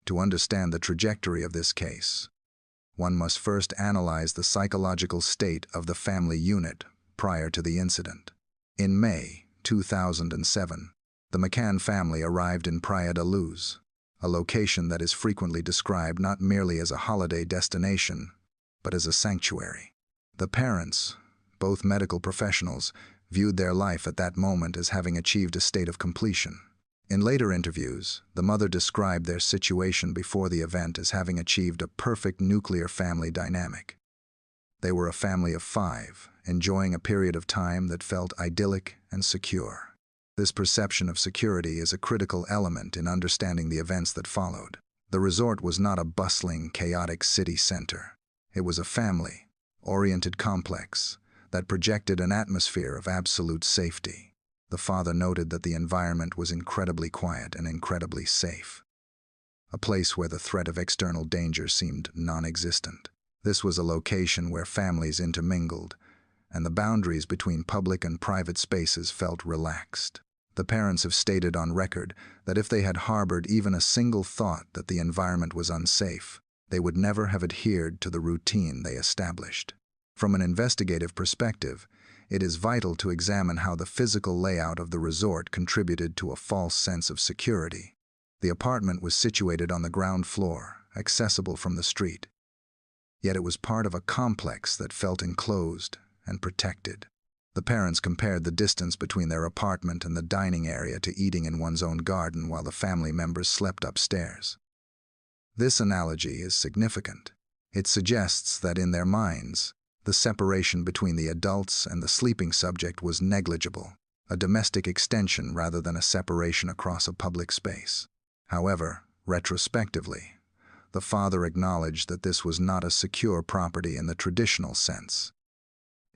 To understand the trajectory of this case, one must first analyze the psychological state of the family unit prior to the incident. In May 2007, the McCann family arrived in Praia da Luz, a location that is frequently described not merely as a holiday destination, but as a sanctuary. The parents, both medical professionals, viewed their life at that moment as having achieved a state of completion. In later interviews, the mother described their situation before the event as having achieved a perfect nuclear family dynamic. They were a family of 5, enjoying a period of time that felt idyllic and secure. This perception of security is a critical element in understanding the events that followed. The resort was not a bustling, chaotic city center. It was a family-oriented complex that projected an atmosphere of absolute safety. The father noted that the environment was incredibly quiet and incredibly safe, a place where the threat of external danger seemed non-existent. This was a location where families intermingled, and the boundaries between public and private spaces felt relaxed. The parents have stated on record that if they had harbored even a single thought that the environment was unsafe, they would never have adhered to the routine they established. From an investigative perspective, it is vital to examine how the physical layout of the resort contributed to a false sense of security. The apartment was situated on the ground floor, accessible from the street. Yet it was part of a complex that felt enclosed and protected. The parents compared the distance between their apartment and the dining area to eating in one's own garden while the family members slept upstairs. This analogy is significant. It suggests that in their minds, the separation between the adults and the sleeping subject was negligible, a domestic extension rather than a separation across a public space. However, retrospectively, the father acknowledged that this was not a secure property in the traditional sense.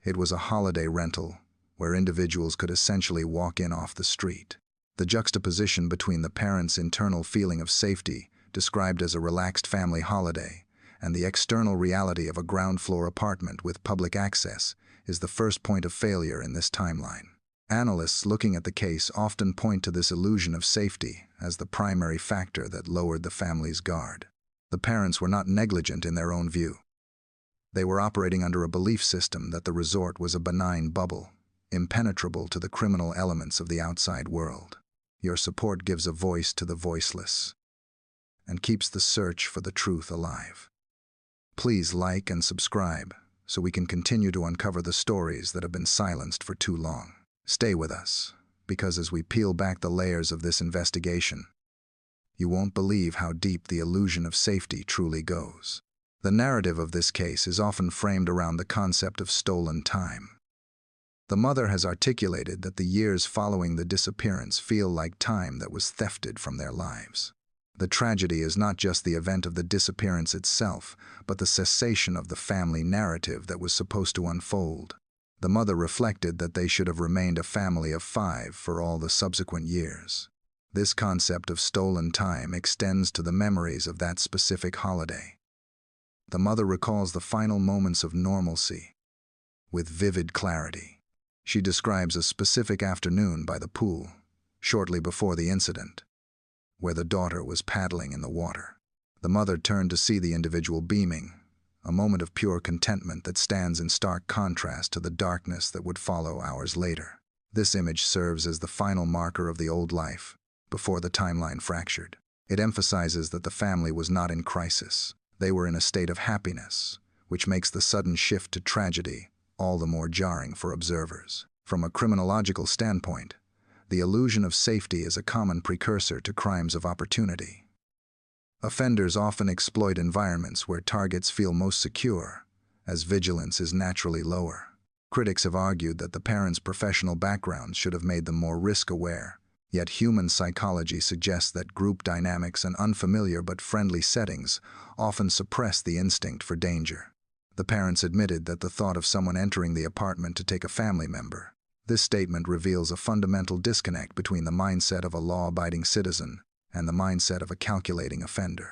It was a holiday rental where individuals could essentially walk in off the street. The juxtaposition between the parents' internal feeling of safety, described as a relaxed family holiday, and the external reality of a ground-floor apartment with public access is the first point of failure in this timeline. Analysts looking at the case often point to this illusion of safety as the primary factor that lowered the family's guard. The parents were not negligent in their own view. They were operating under a belief system that the resort was a benign bubble, impenetrable to the criminal elements of the outside world. Your support gives a voice to the voiceless and keeps the search for the truth alive. Please like and subscribe so we can continue to uncover the stories that have been silenced for too long. Stay with us, because as we peel back the layers of this investigation, you won't believe how deep the illusion of safety truly goes. The narrative of this case is often framed around the concept of stolen time. The mother has articulated that the years following the disappearance feel like time that was thefted from their lives. The tragedy is not just the event of the disappearance itself, but the cessation of the family narrative that was supposed to unfold. The mother reflected that they should have remained a family of 5 for all the subsequent years. This concept of stolen time extends to the memories of that specific holiday. The mother recalls the final moments of normalcy with vivid clarity. She describes a specific afternoon by the pool, shortly before the incident, where the daughter was paddling in the water. The mother turned to see the individual beaming, a moment of pure contentment that stands in stark contrast to the darkness that would follow hours later. This image serves as the final marker of the old life, before the timeline fractured. It emphasizes that the family was not in crisis. They were in a state of happiness, which makes the sudden shift to tragedy all the more jarring for observers. From a criminological standpoint, the illusion of safety is a common precursor to crimes of opportunity. Offenders often exploit environments where targets feel most secure, as vigilance is naturally lower. Critics have argued that the parents' professional backgrounds should have made them more risk-aware, yet human psychology suggests that group dynamics and unfamiliar but friendly settings often suppress the instinct for danger. The parents admitted that the thought of someone entering the apartment to take a family member. This statement reveals a fundamental disconnect between the mindset of a law-abiding citizen and the mindset of a calculating offender.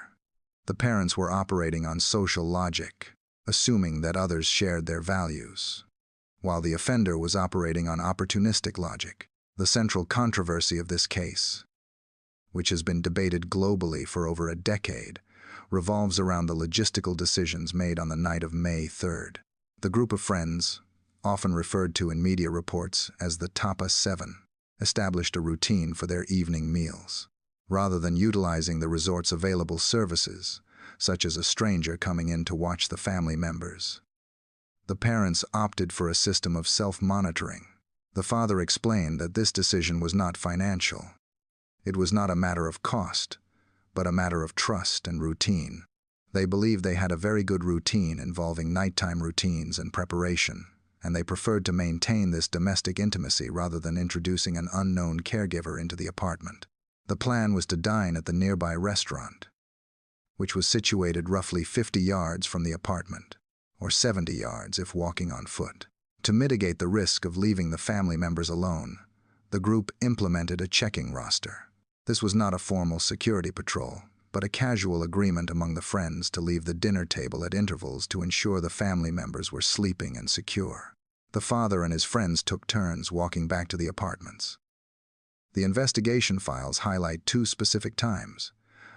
The parents were operating on social logic, assuming that others shared their values, while the offender was operating on opportunistic logic. The central controversy of this case which has been debated globally for over a decade, revolves around the logistical decisions made on the night of May 3rd. The group of friends, often referred to in media reports as the Tapa 7, established a routine for their evening meals. Rather than utilizing the resort's available services, such as a stranger coming in to watch the family members, the parents opted for a system of self-monitoring. The father explained that this decision was not financial. It was not a matter of cost, but a matter of trust and routine. They believed they had a very good routine involving nighttime routines and preparation, and they preferred to maintain this domestic intimacy rather than introducing an unknown caregiver into the apartment. The plan was to dine at the nearby restaurant, which was situated roughly 50 yards from the apartment, or 70 yards if walking on foot. To mitigate the risk of leaving the family members alone, the group implemented a checking roster. This was not a formal security patrol, but a casual agreement among the friends to leave the dinner table at intervals to ensure the family members were sleeping and secure. The father and his friends took turns walking back to the apartments. The investigation files highlight two specific times: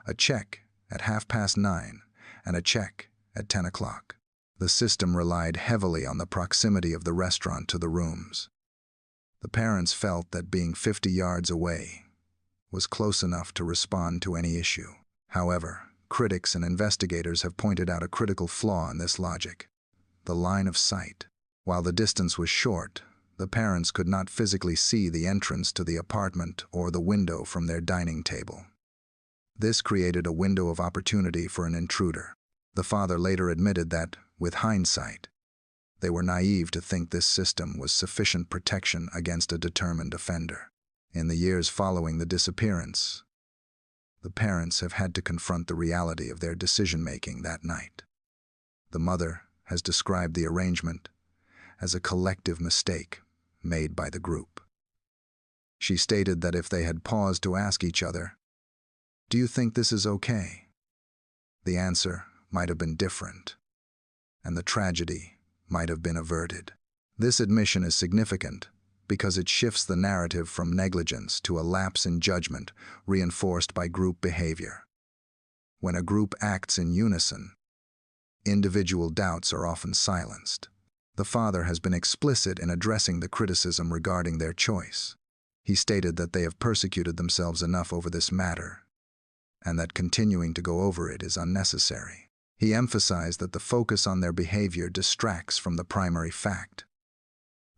a check at 9:30 and a check at 10 o'clock. The system relied heavily on the proximity of the restaurant to the rooms. The parents felt that being 50 yards away was close enough to respond to any issue. However, critics and investigators have pointed out a critical flaw in this logic: the line of sight. While the distance was short, the parents could not physically see the entrance to the apartment or the window from their dining table. This created a window of opportunity for an intruder. The father later admitted that, with hindsight, they were naive to think this system was sufficient protection against a determined offender. In the years following the disappearance, the parents have had to confront the reality of their decision-making that night. The mother has described the arrangement as a collective mistake made by the group. She stated that if they had paused to ask each other, "Do you think this is okay?" the answer might have been different, and the tragedy might have been averted. This admission is significant because it shifts the narrative from negligence to a lapse in judgment reinforced by group behavior. When a group acts in unison, individual doubts are often silenced. The father has been explicit in addressing the criticism regarding their choice. He stated that they have persecuted themselves enough over this matter, and that continuing to go over it is unnecessary. He emphasized that the focus on their behavior distracts from the primary fact: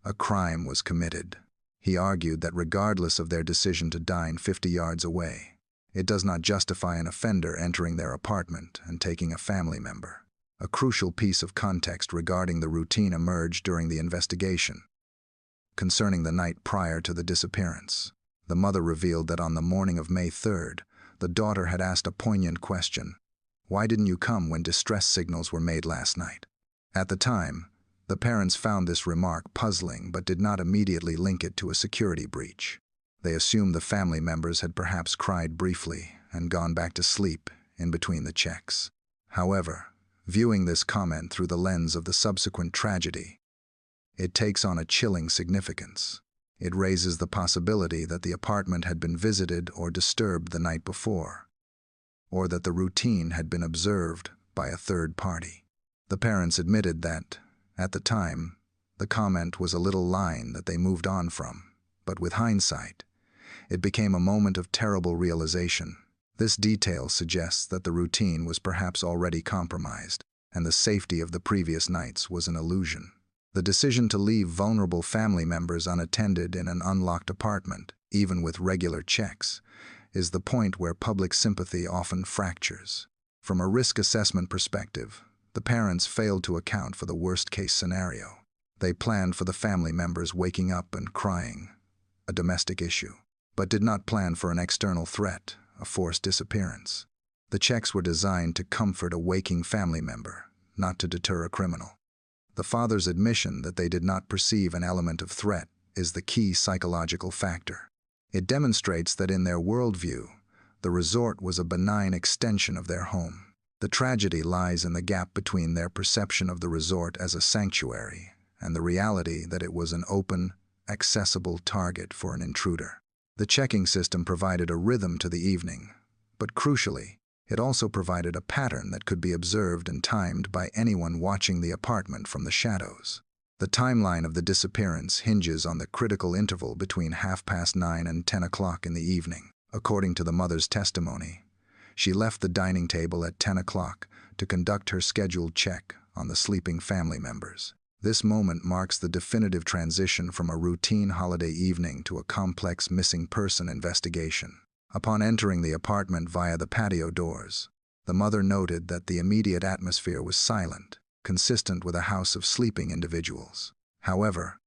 a crime was committed. He argued that regardless of their decision to dine 50 yards away, it does not justify an offender entering their apartment and taking a family member. A crucial piece of context regarding the routine emerged during the investigation. Concerning the night prior to the disappearance, the mother revealed that on the morning of May 3rd, the daughter had asked a poignant question: "Why didn't you come when distress signals were made last night?" At the time, the parents found this remark puzzling but did not immediately link it to a security breach. They assumed the family members had perhaps cried briefly and gone back to sleep in between the checks. However, viewing this comment through the lens of the subsequent tragedy, it takes on a chilling significance. It raises the possibility that the apartment had been visited or disturbed the night before, or that the routine had been observed by a third party. The parents admitted that, at the time, the comment was a little line that they moved on from, but with hindsight, it became a moment of terrible realization. This detail suggests that the routine was perhaps already compromised, and the safety of the previous nights was an illusion. The decision to leave vulnerable family members unattended in an unlocked apartment, even with regular checks, is the point where public sympathy often fractures. From a risk assessment perspective, the parents failed to account for the worst-case scenario. They planned for the family members waking up and crying, a domestic issue, but did not plan for an external threat, a forced disappearance. The checks were designed to comfort a waking family member, not to deter a criminal. The father's admission that they did not perceive an element of threat is the key psychological factor. It demonstrates that in their worldview, the resort was a benign extension of their home. The tragedy lies in the gap between their perception of the resort as a sanctuary and the reality that it was an open, accessible target for an intruder. The checking system provided a rhythm to the evening, but crucially, it also provided a pattern that could be observed and timed by anyone watching the apartment from the shadows. The timeline of the disappearance hinges on the critical interval between 9:30 and 10 o'clock in the evening. According to the mother's testimony, she left the dining table at 10 o'clock to conduct her scheduled check on the sleeping family members. This moment marks the definitive transition from a routine holiday evening to a complex missing person investigation. Upon entering the apartment via the patio doors, the mother noted that the immediate atmosphere was silent, consistent with a house of sleeping individuals. However,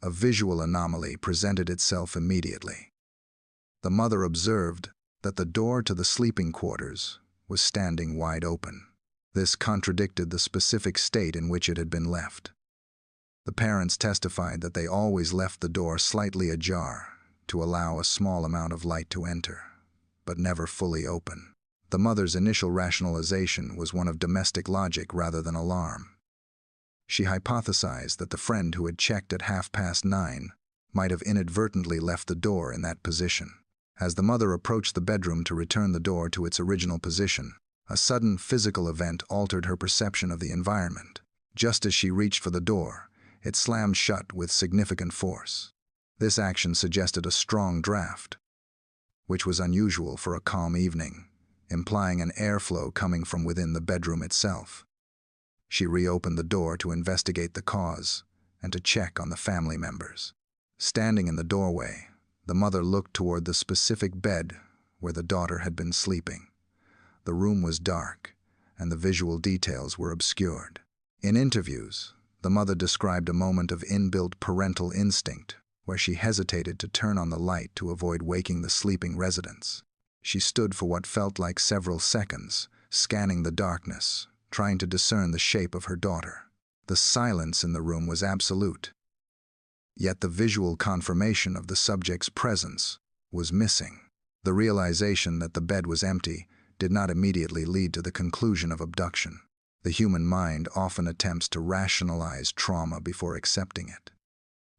a visual anomaly presented itself immediately. The mother observed that the door to the sleeping quarters was standing wide open. This contradicted the specific state in which it had been left. The parents testified that they always left the door slightly ajar to allow a small amount of light to enter, but never fully open. The mother's initial rationalization was one of domestic logic rather than alarm. She hypothesized that the friend who had checked at 9:30 might have inadvertently left the door in that position. As the mother approached the bedroom to return the door to its original position, a sudden physical event altered her perception of the environment. Just as she reached for the door, it slammed shut with significant force. This action suggested a strong draft, which was unusual for a calm evening, implying an airflow coming from within the bedroom itself. She reopened the door to investigate the cause and to check on the family members. Standing in the doorway, the mother looked toward the specific bed where the daughter had been sleeping. The room was dark, and the visual details were obscured. In interviews, the mother described a moment of inbuilt parental instinct where she hesitated to turn on the light to avoid waking the sleeping residents. She stood for what felt like several seconds, scanning the darkness, trying to discern the shape of her daughter. The silence in the room was absolute, yet the visual confirmation of the subject's presence was missing. The realization that the bed was empty did not immediately lead to the conclusion of abduction. The human mind often attempts to rationalize trauma before accepting it.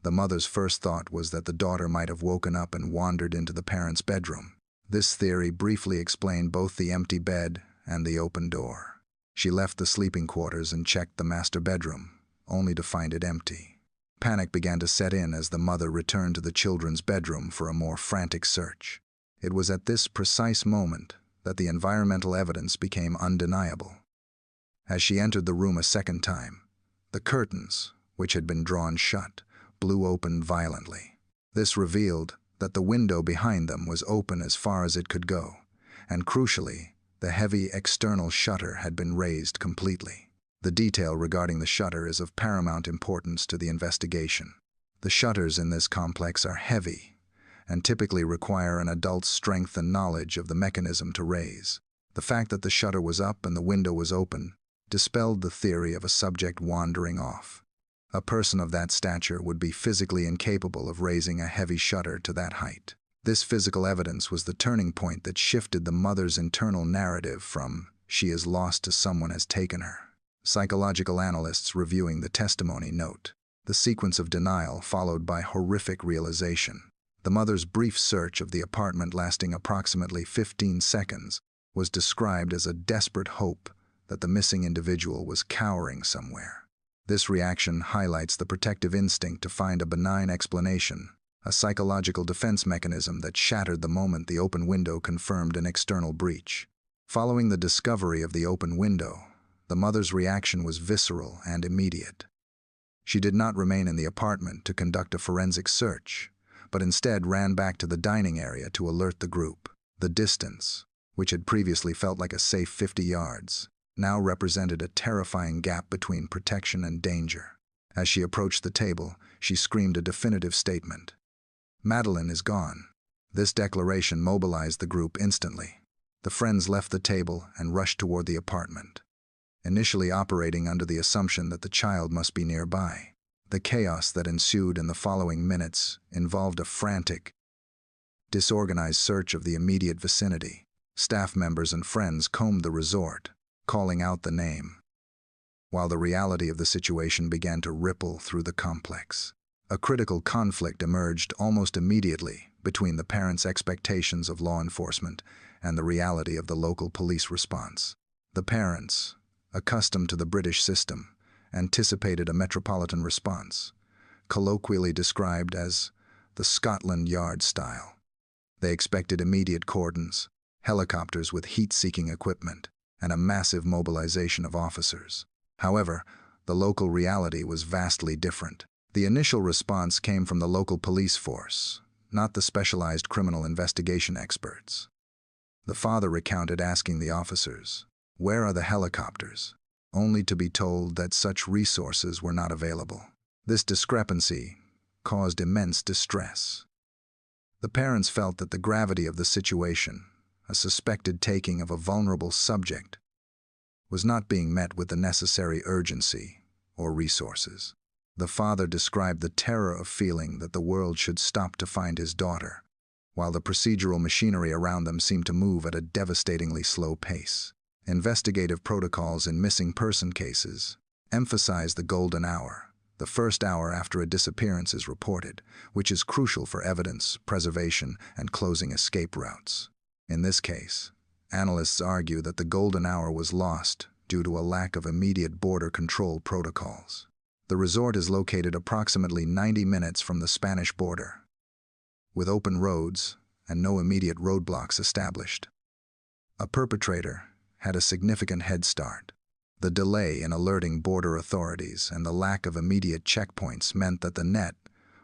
The mother's first thought was that the daughter might have woken up and wandered into the parents' bedroom. This theory briefly explained both the empty bed and the open door. She left the sleeping quarters and checked the master bedroom, only to find it empty. Panic began to set in as the mother returned to the children's bedroom for a more frantic search. It was at this precise moment that the environmental evidence became undeniable. As she entered the room a second time, the curtains, which had been drawn shut, blew open violently. This revealed that the window behind them was open as far as it could go, and crucially, the heavy external shutter had been raised completely. The detail regarding the shutter is of paramount importance to the investigation. The shutters in this complex are heavy and typically require an adult's strength and knowledge of the mechanism to raise. The fact that the shutter was up and the window was open dispelled the theory of a subject wandering off. A person of that stature would be physically incapable of raising a heavy shutter to that height. This physical evidence was the turning point that shifted the mother's internal narrative from "she is lost" to "someone has taken her." Psychological analysts reviewing the testimony note the sequence of denial followed by horrific realization. The mother's brief search of the apartment, lasting approximately 15 seconds, was described as a desperate hope that the missing individual was cowering somewhere. This reaction highlights the protective instinct to find a benign explanation, a psychological defense mechanism that shattered the moment the open window confirmed an external breach. Following the discovery of the open window, the mother's reaction was visceral and immediate. She did not remain in the apartment to conduct a forensic search, but instead ran back to the dining area to alert the group. The distance, which had previously felt like a safe 50 yards, now represented a terrifying gap between protection and danger. As she approached the table, she screamed a definitive statement. "Madeleine is gone." This declaration mobilized the group instantly. The friends left the table and rushed toward the apartment, initially operating under the assumption that the child must be nearby. The chaos that ensued in the following minutes involved a frantic, disorganized search of the immediate vicinity. Staff members and friends combed the resort, calling out the name, while the reality of the situation began to ripple through the complex. A critical conflict emerged almost immediately between the parents' expectations of law enforcement and the reality of the local police response. The parents, accustomed to the British system, anticipated a metropolitan response, colloquially described as the Scotland Yard style. They expected immediate cordons, helicopters with heat-seeking equipment, and a massive mobilization of officers. However, the local reality was vastly different. The initial response came from the local police force, not the specialized criminal investigation experts. The father recounted asking the officers, "Where are the helicopters?" only to be told that such resources were not available. This discrepancy caused immense distress. The parents felt that the gravity of the situation, a suspected taking of a vulnerable subject, was not being met with the necessary urgency or resources. The father described the terror of feeling that the world should stop to find his daughter, while the procedural machinery around them seemed to move at a devastatingly slow pace. Investigative protocols in missing person cases emphasize the golden hour, the first hour after a disappearance is reported, which is crucial for evidence, preservation, and closing escape routes. In this case, analysts argue that the golden hour was lost due to a lack of immediate border control protocols. The resort is located approximately 90 minutes from the Spanish border, with open roads and no immediate roadblocks established. A perpetrator had a significant head start. The delay in alerting border authorities and the lack of immediate checkpoints meant that the net,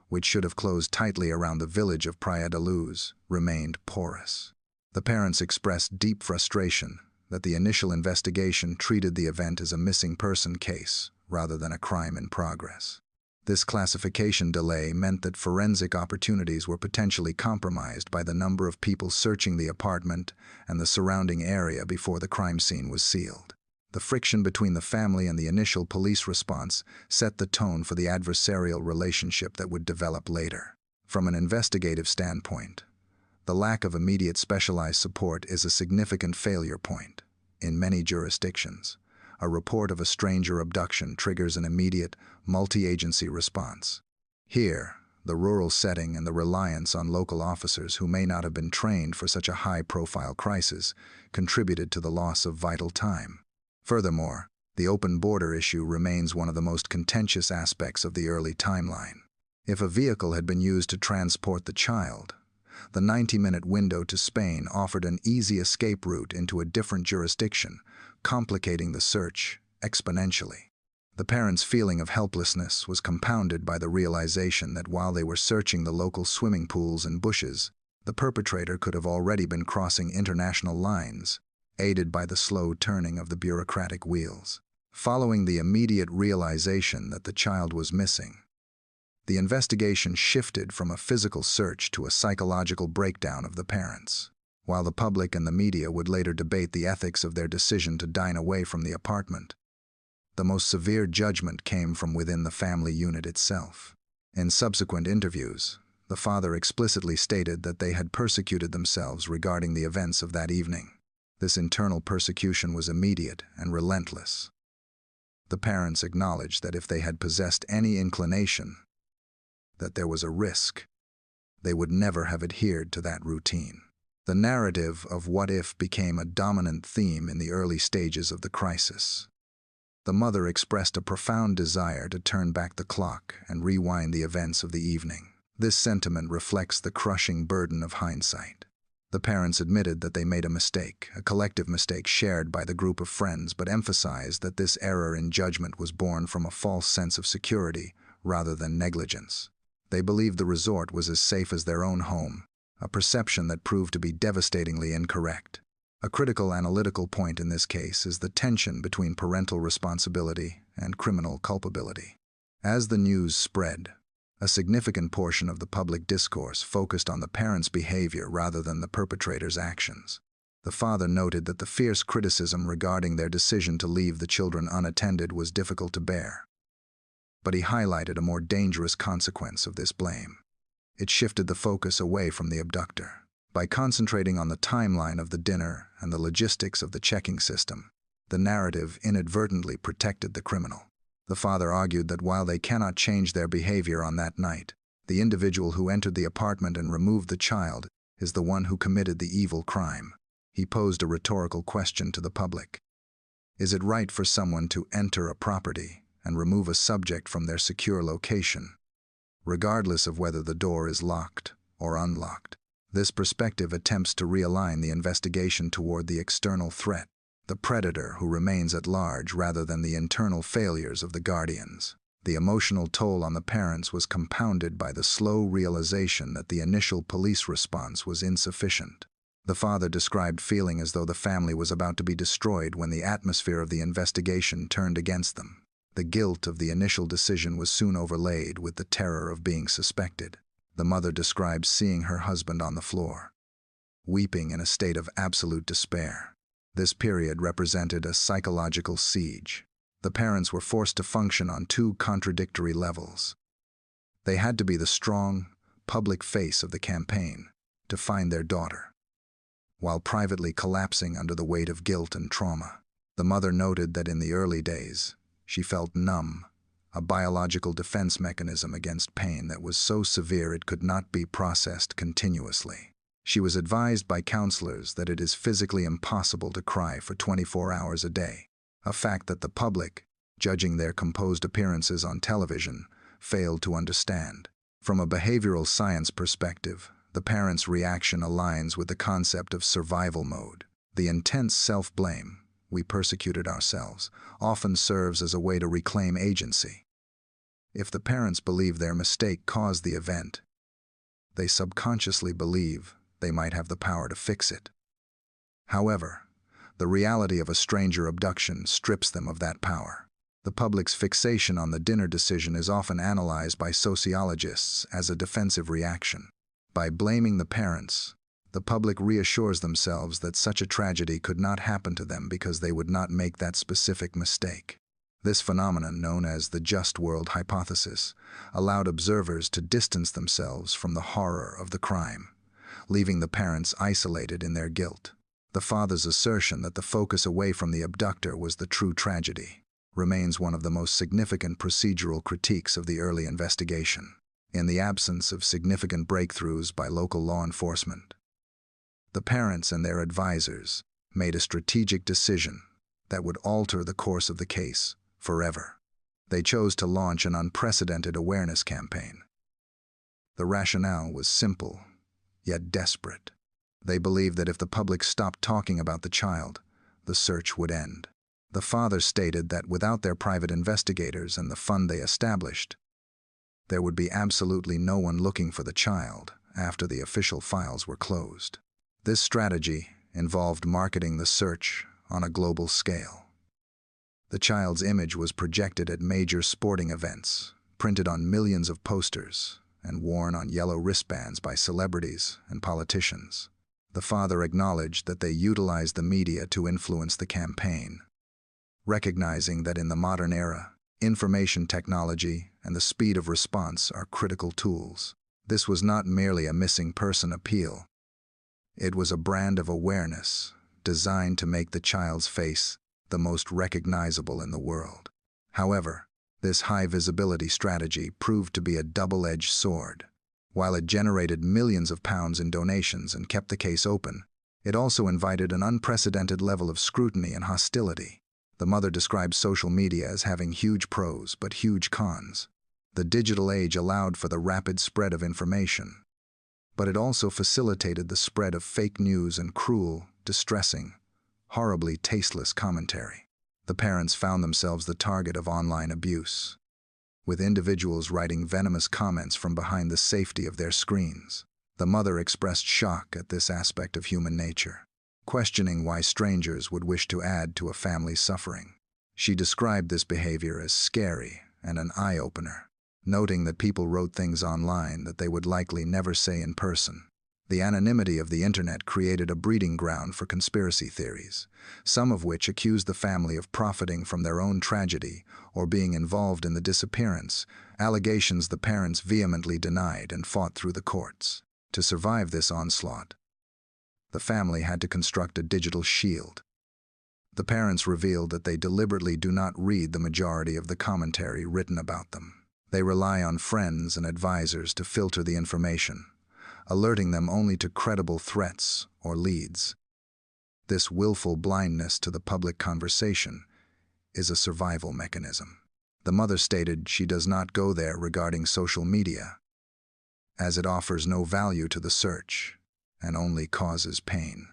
which should have closed tightly around the village of Praia da Luz, remained porous. The parents expressed deep frustration that the initial investigation treated the event as a missing person case rather than a crime in progress. This classification delay meant that forensic opportunities were potentially compromised by the number of people searching the apartment and the surrounding area before the crime scene was sealed. The friction between the family and the initial police response set the tone for the adversarial relationship that would develop later. From an investigative standpoint, the lack of immediate specialized support is a significant failure point. In many jurisdictions, a report of a stranger abduction triggers an immediate, multi-agency response. Here, the rural setting and the reliance on local officers who may not have been trained for such a high-profile crisis contributed to the loss of vital time. Furthermore, the open border issue remains one of the most contentious aspects of the early timeline. If a vehicle had been used to transport the child, the 90-minute window to Spain offered an easy escape route into a different jurisdiction, complicating the search exponentially. The parents' feeling of helplessness was compounded by the realization that while they were searching the local swimming pools and bushes, the perpetrator could have already been crossing international lines, aided by the slow turning of the bureaucratic wheels. Following the immediate realization that the child was missing, the investigation shifted from a physical search to a psychological breakdown of the parents. While the public and the media would later debate the ethics of their decision to dine away from the apartment, the most severe judgment came from within the family unit itself. In subsequent interviews, the father explicitly stated that they had persecuted themselves regarding the events of that evening. This internal persecution was immediate and relentless. The parents acknowledged that if they had possessed any inclination that there was a risk, they would never have adhered to that routine. The narrative of what if became a dominant theme in the early stages of the crisis. The mother expressed a profound desire to turn back the clock and rewind the events of the evening. This sentiment reflects the crushing burden of hindsight. The parents admitted that they made a mistake, a collective mistake shared by the group of friends, but emphasized that this error in judgment was born from a false sense of security rather than negligence. They believed the resort was as safe as their own home, a perception that proved to be devastatingly incorrect. A critical analytical point in this case is the tension between parental responsibility and criminal culpability. As the news spread, a significant portion of the public discourse focused on the parents' behavior rather than the perpetrator's actions. The father noted that the fierce criticism regarding their decision to leave the children unattended was difficult to bear. But he highlighted a more dangerous consequence of this blame. It shifted the focus away from the abductor. By concentrating on the timeline of the dinner and the logistics of the checking system, the narrative inadvertently protected the criminal. The father argued that while they cannot change their behavior on that night, the individual who entered the apartment and removed the child is the one who committed the evil crime. He posed a rhetorical question to the public. Is it right for someone to enter a property and remove a subject from their secure location, regardless of whether the door is locked or unlocked? This perspective attempts to realign the investigation toward the external threat, the predator who remains at large rather than the internal failures of the guardians. The emotional toll on the parents was compounded by the slow realization that the initial police response was insufficient. The father described feeling as though the family was about to be destroyed when the atmosphere of the investigation turned against them. The guilt of the initial decision was soon overlaid with the terror of being suspected. The mother described seeing her husband on the floor, weeping in a state of absolute despair. This period represented a psychological siege. The parents were forced to function on two contradictory levels. They had to be the strong, public face of the campaign to find their daughter, while privately collapsing under the weight of guilt and trauma. The mother noted that in the early days, she felt numb, a biological defense mechanism against pain that was so severe it could not be processed continuously. She was advised by counselors that it is physically impossible to cry for 24 hours a day, a fact that the public, judging their composed appearances on television, failed to understand. From a behavioral science perspective, the parents' reaction aligns with the concept of survival mode. The intense self-blame, "we persecuted ourselves," often serves as a way to reclaim agency. If the parents believe their mistake caused the event, they subconsciously believe they might have the power to fix it. However, the reality of a stranger abduction strips them of that power. The public's fixation on the dinner decision is often analyzed by sociologists as a defensive reaction. By blaming the parents, the public reassures themselves that such a tragedy could not happen to them because they would not make that specific mistake. This phenomenon, known as the just world hypothesis, allowed observers to distance themselves from the horror of the crime, leaving the parents isolated in their guilt. The father's assertion that the focus away from the abductor was the true tragedy remains one of the most significant procedural critiques of the early investigation. In the absence of significant breakthroughs by local law enforcement, the parents and their advisors made a strategic decision that would alter the course of the case forever. They chose to launch an unprecedented awareness campaign. The rationale was simple, yet desperate. They believed that if the public stopped talking about the child, the search would end. The father stated that without their private investigators and the fund they established, there would be absolutely no one looking for the child after the official files were closed. This strategy involved marketing the search on a global scale. The child's image was projected at major sporting events, printed on millions of posters, and worn on yellow wristbands by celebrities and politicians. The father acknowledged that they utilized the media to influence the campaign, recognizing that in the modern era, information technology and the speed of response are critical tools. This was not merely a missing person appeal. It was a brand of awareness designed to make the child's face the most recognizable in the world. However, this high-visibility strategy proved to be a double-edged sword. While it generated millions of pounds in donations and kept the case open, it also invited an unprecedented level of scrutiny and hostility. The mother described social media as having huge pros but huge cons. The digital age allowed for the rapid spread of information, but it also facilitated the spread of fake news and cruel, distressing, horribly tasteless commentary. The parents found themselves the target of online abuse, with individuals writing venomous comments from behind the safety of their screens. The mother expressed shock at this aspect of human nature, questioning why strangers would wish to add to a family's suffering. She described this behavior as scary and an eye-opener, noting that people wrote things online that they would likely never say in person. The anonymity of the internet created a breeding ground for conspiracy theories, some of which accused the family of profiting from their own tragedy or being involved in the disappearance, allegations the parents vehemently denied and fought through the courts. To survive this onslaught, the family had to construct a digital shield. The parents revealed that they deliberately do not read the majority of the commentary written about them. They rely on friends and advisors to filter the information, alerting them only to credible threats or leads. This willful blindness to the public conversation is a survival mechanism. The mother stated she does not go there regarding social media, as it offers no value to the search and only causes pain.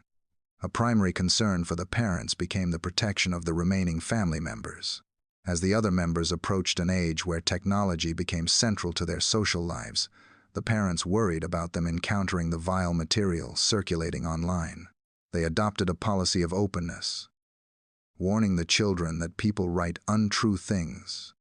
A primary concern for the parents became the protection of the remaining family members. As the other members approached an age where technology became central to their social lives, the parents worried about them encountering the vile material circulating online. They adopted a policy of openness, warning the children that people write untrue things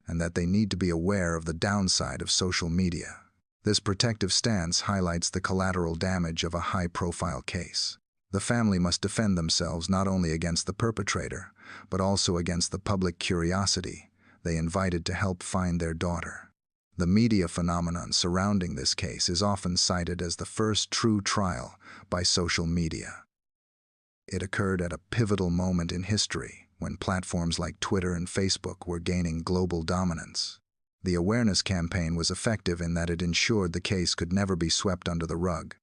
and that they need to be aware of the downside of social media. This protective stance highlights the collateral damage of a high-profile case. The family must defend themselves not only against the perpetrator, but also against the public curiosity they invited to help find their daughter. The media phenomenon surrounding this case is often cited as the first true trial by social media. It occurred at a pivotal moment in history when platforms like Twitter and Facebook were gaining global dominance. The awareness campaign was effective in that it ensured the case could never be swept under the rug,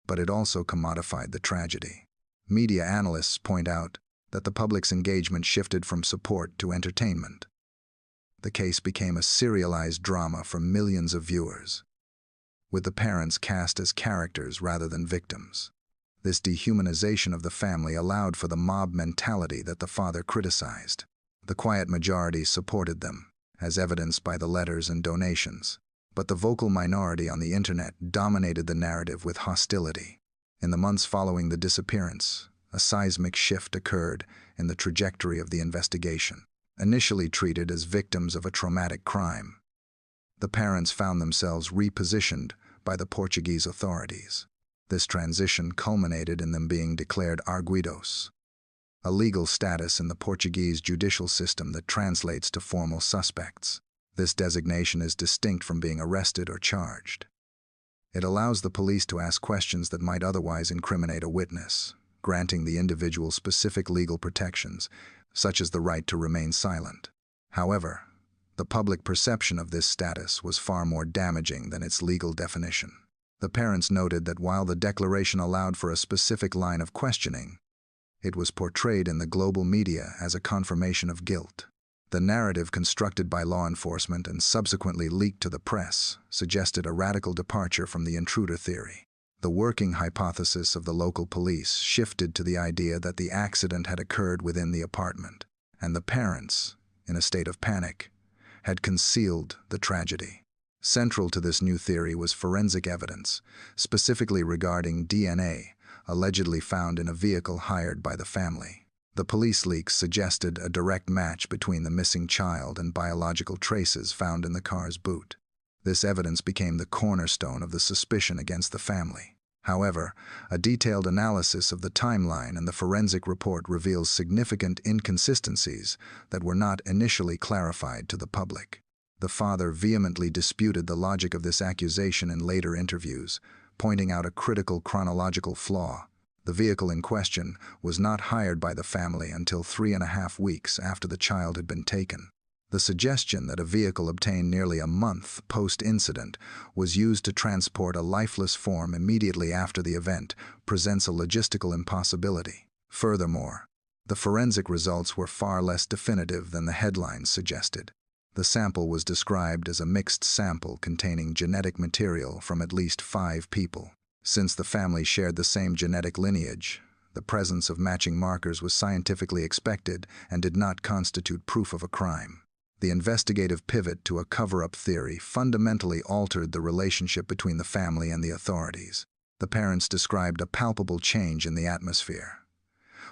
but it also commodified the tragedy. Media analysts point out that the public's engagement shifted from support to entertainment. The case became a serialized drama for millions of viewers, with the parents cast as characters rather than victims. This dehumanization of the family allowed for the mob mentality that the father criticized. The quiet majority supported them, as evidenced by the letters and donations, but the vocal minority on the internet dominated the narrative with hostility. In the months following the disappearance, a seismic shift occurred in the trajectory of the investigation. Initially treated as victims of a traumatic crime, the parents found themselves repositioned by the Portuguese authorities. This transition culminated in them being declared arguidos, a legal status in the Portuguese judicial system that translates to formal suspects. This designation is distinct from being arrested or charged. It allows the police to ask questions that might otherwise incriminate a witness, granting the individual specific legal protections, such as the right to remain silent. However, the public perception of this status was far more damaging than its legal definition. The parents noted that while the declaration allowed for a specific line of questioning, it was portrayed in the global media as a confirmation of guilt. The narrative constructed by law enforcement and subsequently leaked to the press suggested a radical departure from the intruder theory. The working hypothesis of the local police shifted to the idea that the accident had occurred within the apartment, and the parents, in a state of panic, had concealed the tragedy. Central to this new theory was forensic evidence, specifically regarding DNA, allegedly found in a vehicle hired by the family. The police leaks suggested a direct match between the missing child and biological traces found in the car's boot. This evidence became the cornerstone of the suspicion against the family. However, a detailed analysis of the timeline and the forensic report reveals significant inconsistencies that were not initially clarified to the public. The father vehemently disputed the logic of this accusation in later interviews, pointing out a critical chronological flaw. The vehicle in question was not hired by the family until 3.5 weeks after the child had been taken. The suggestion that a vehicle obtained nearly a month post-incident was used to transport a lifeless form immediately after the event presents a logistical impossibility. Furthermore, the forensic results were far less definitive than the headlines suggested. The sample was described as a mixed sample containing genetic material from at least 5 people. Since the family shared the same genetic lineage, the presence of matching markers was scientifically expected and did not constitute proof of a crime. The investigative pivot to a cover-up theory fundamentally altered the relationship between the family and the authorities. The parents described a palpable change in the atmosphere,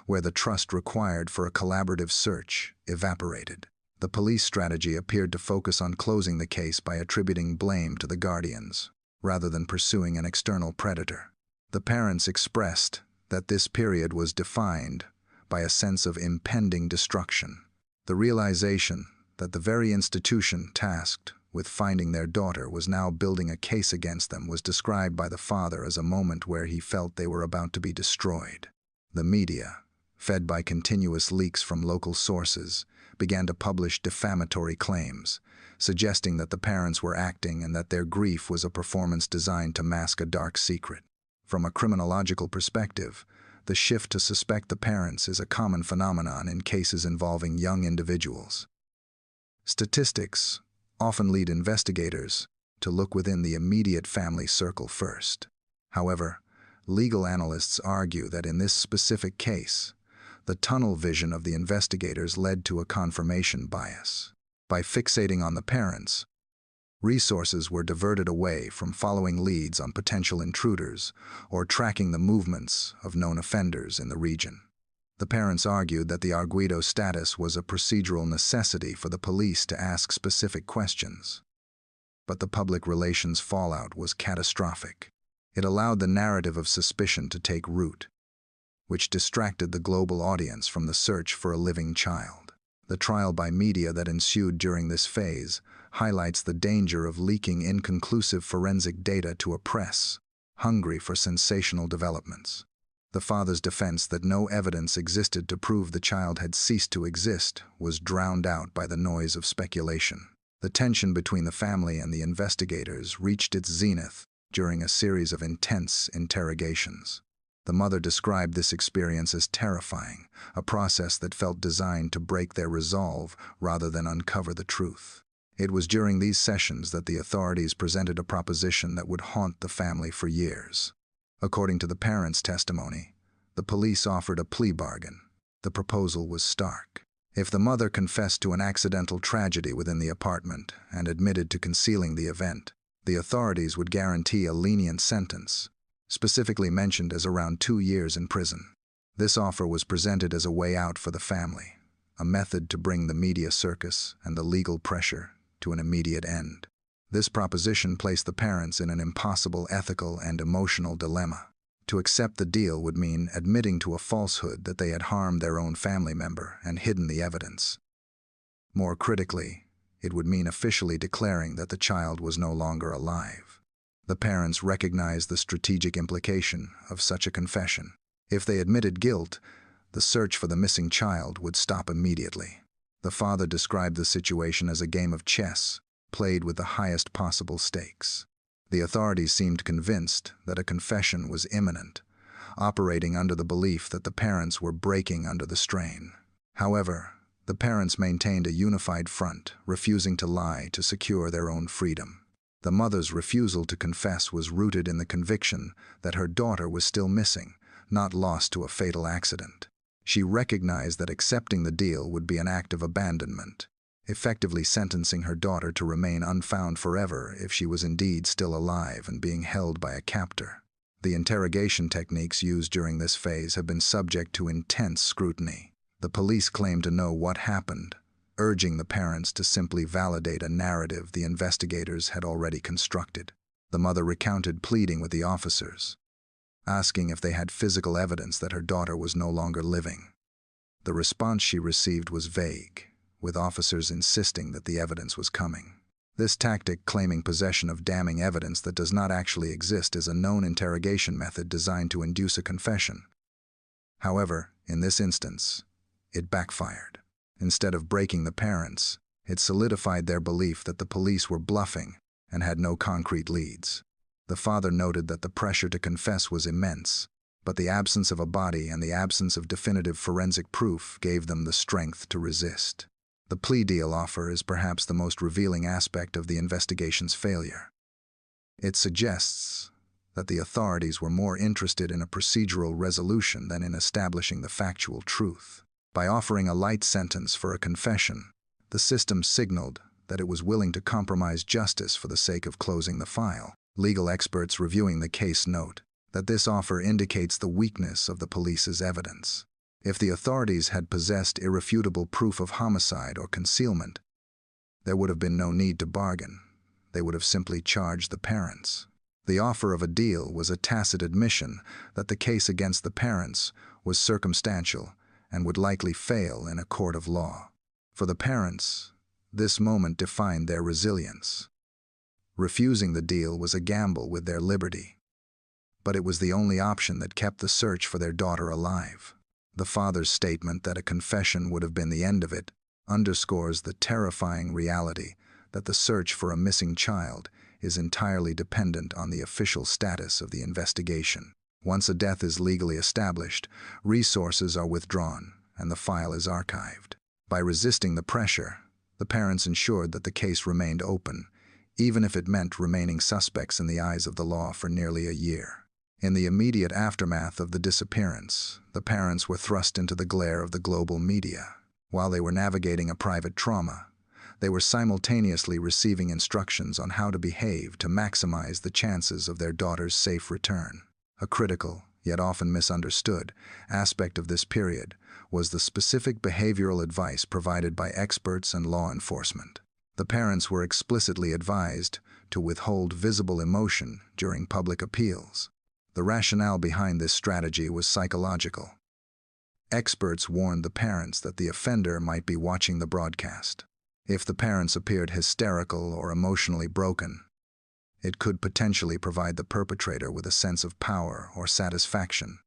where the trust required for a collaborative search evaporated. The police strategy appeared to focus on closing the case by attributing blame to the guardians, rather than pursuing an external predator. The parents expressed that this period was defined by a sense of impending destruction. The realization that the very institution tasked with finding their daughter was now building a case against them was described by the father as a moment where he felt they were about to be destroyed. The media, fed by continuous leaks from local sources, began to publish defamatory claims, suggesting that the parents were acting and that their grief was a performance designed to mask a dark secret. From a criminological perspective, the shift to suspect the parents is a common phenomenon in cases involving young individuals. Statistics often lead investigators to look within the immediate family circle first. However, legal analysts argue that in this specific case, the tunnel vision of the investigators led to a confirmation bias. By fixating on the parents, resources were diverted away from following leads on potential intruders or tracking the movements of known offenders in the region. The parents argued that the arguido status was a procedural necessity for the police to ask specific questions. But the public relations fallout was catastrophic. It allowed the narrative of suspicion to take root, which distracted the global audience from the search for a living child. The trial by media that ensued during this phase highlights the danger of leaking inconclusive forensic data to a press hungry for sensational developments. The father's defense that no evidence existed to prove the child had ceased to exist was drowned out by the noise of speculation. The tension between the family and the investigators reached its zenith during a series of intense interrogations. The mother described this experience as terrifying, a process that felt designed to break their resolve rather than uncover the truth. It was during these sessions that the authorities presented a proposition that would haunt the family for years. According to the parents' testimony, the police offered a plea bargain. The proposal was stark. If the mother confessed to an accidental tragedy within the apartment and admitted to concealing the event, the authorities would guarantee a lenient sentence, specifically mentioned as around 2 years in prison. This offer was presented as a way out for the family, a method to bring the media circus and the legal pressure to an immediate end. This proposition placed the parents in an impossible ethical and emotional dilemma. To accept the deal would mean admitting to a falsehood that they had harmed their own family member and hidden the evidence. More critically, it would mean officially declaring that the child was no longer alive. The parents recognized the strategic implication of such a confession. If they admitted guilt, the search for the missing child would stop immediately. The father described the situation as a game of chess, played with the highest possible stakes. The authorities seemed convinced that a confession was imminent, operating under the belief that the parents were breaking under the strain. However, the parents maintained a unified front, refusing to lie to secure their own freedom. The mother's refusal to confess was rooted in the conviction that her daughter was still missing, not lost to a fatal accident. She recognized that accepting the deal would be an act of abandonment, effectively sentencing her daughter to remain unfound forever if she was indeed still alive and being held by a captor. The interrogation techniques used during this phase have been subject to intense scrutiny. The police claim to know what happened, urging the parents to simply validate a narrative the investigators had already constructed. The mother recounted pleading with the officers, asking if they had physical evidence that her daughter was no longer living. The response she received was vague, with officers insisting that the evidence was coming. This tactic, claiming possession of damning evidence that does not actually exist, is a known interrogation method designed to induce a confession. However, in this instance, it backfired. Instead of breaking the parents, it solidified their belief that the police were bluffing and had no concrete leads. The father noted that the pressure to confess was immense, but the absence of a body and the absence of definitive forensic proof gave them the strength to resist. The plea deal offer is perhaps the most revealing aspect of the investigation's failure. It suggests that the authorities were more interested in a procedural resolution than in establishing the factual truth. By offering a light sentence for a confession, the system signaled that it was willing to compromise justice for the sake of closing the file. Legal experts reviewing the case note that this offer indicates the weakness of the police's evidence. If the authorities had possessed irrefutable proof of homicide or concealment, there would have been no need to bargain. They would have simply charged the parents. The offer of a deal was a tacit admission that the case against the parents was circumstantial and would likely fail in a court of law. For the parents, this moment defined their resilience. Refusing the deal was a gamble with their liberty, but it was the only option that kept the search for their daughter alive. The father's statement that a confession would have been the end of it underscores the terrifying reality that the search for a missing child is entirely dependent on the official status of the investigation. Once a death is legally established, resources are withdrawn and the file is archived. By resisting the pressure, the parents ensured that the case remained open, even if it meant remaining suspects in the eyes of the law for nearly a year. In the immediate aftermath of the disappearance, the parents were thrust into the glare of the global media. While they were navigating a private trauma, they were simultaneously receiving instructions on how to behave to maximize the chances of their daughter's safe return. A critical, yet often misunderstood, aspect of this period was the specific behavioral advice provided by experts and law enforcement. The parents were explicitly advised to withhold visible emotion during public appeals. The rationale behind this strategy was psychological. Experts warned the parents that the offender might be watching the broadcast. If the parents appeared hysterical or emotionally broken, it could potentially provide the perpetrator with a sense of power or satisfaction,